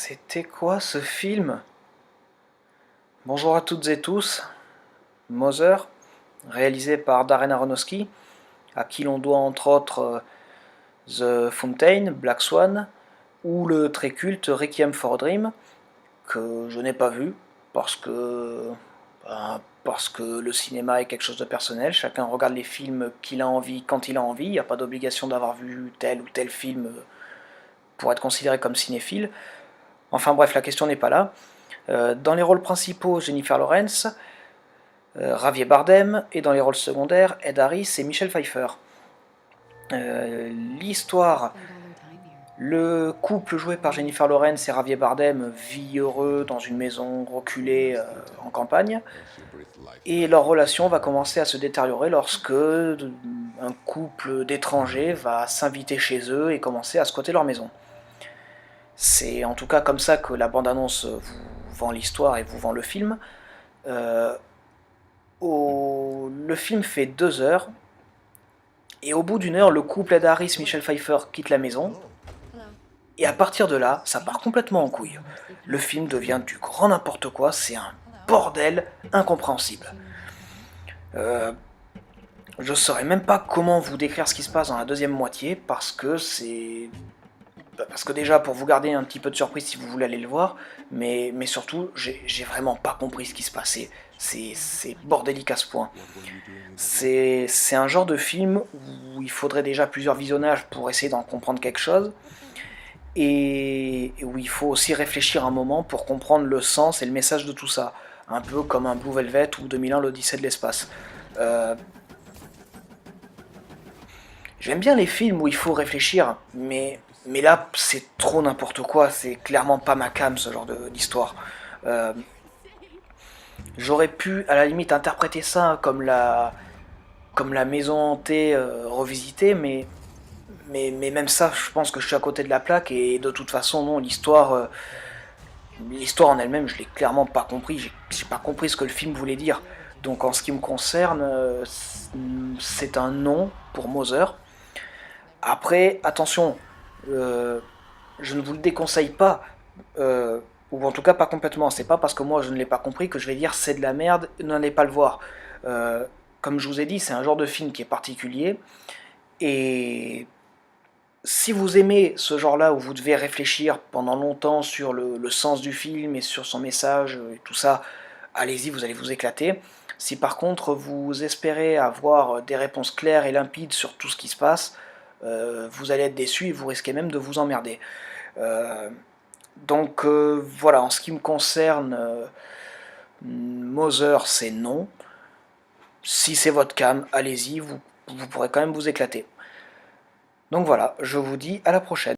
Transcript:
C'était quoi ce film? Bonjour à toutes et tous. Mother, réalisé par Darren Aronofsky, à qui l'on doit entre autres The Fountain, Black Swan, ou le très culte Requiem for a Dream, que je n'ai pas vu, parce que le cinéma est quelque chose de personnel, chacun regarde les films qu'il a envie quand il a envie, il n'y a pas d'obligation d'avoir vu tel ou tel film pour être considéré comme cinéphile. Enfin bref, la question n'est pas là. Dans les rôles principaux, Jennifer Lawrence, Javier Bardem, et dans les rôles secondaires, Ed Harris et Michelle Pfeiffer. L'histoire, le couple joué par Jennifer Lawrence et Javier Bardem vit heureux dans une maison reculée en campagne, et leur relation va commencer à se détériorer lorsque un couple d'étrangers va s'inviter chez eux et commencer à squatter leur maison. C'est en tout cas comme ça que la bande-annonce vous vend l'histoire et vous vend le film. Le film fait 2 heures, et au bout d'une heure, le couple Ed Harris, Michelle Pfeiffer quitte la maison, et à partir de là, ça part complètement en couille. Le film devient du grand n'importe quoi, c'est un bordel incompréhensible. Je saurais même pas comment vous décrire ce qui se passe dans la deuxième moitié, parce que déjà, pour vous garder un petit peu de surprise si vous voulez aller le voir, mais surtout, j'ai vraiment pas compris ce qui se passait. C'est bordélique à ce point. C'est un genre de film où il faudrait déjà plusieurs visionnages pour essayer d'en comprendre quelque chose, et où il faut aussi réfléchir un moment pour comprendre le sens et le message de tout ça. Un peu comme un Blue Velvet ou 2001 l'Odyssée de l'espace. J'aime bien les films où il faut réfléchir, mais là, c'est trop n'importe quoi, c'est clairement pas ma came ce genre d'histoire. Euh, J'aurais pu, à la limite, interpréter ça comme la maison hantée revisitée, mais même ça, je pense que je suis à côté de la plaque, et de toute façon, non, l'histoire en elle-même, je l'ai clairement pas compris, j'ai pas compris ce que le film voulait dire. Donc en ce qui me concerne, c'est un non pour Mother. Après, attention, euh, je ne vous le déconseille pas, ou en tout cas pas complètement. C'est pas parce que moi je ne l'ai pas compris que je vais dire c'est de la merde, n'allez pas le voir. Euh, Comme je vous ai dit, c'est un genre de film qui est particulier, et si vous aimez ce genre-là où vous devez réfléchir pendant longtemps sur le sens du film et sur son message et tout ça, allez-y, vous allez vous éclater. Si par contre vous espérez avoir des réponses claires et limpides sur tout ce qui se passe, vous allez être déçu et vous risquez même de vous emmerder. Euh, voilà, en ce qui me concerne, Mother c'est non. Si c'est votre cam, allez-y, vous pourrez quand même vous éclater. Donc voilà, je vous dis à la prochaine.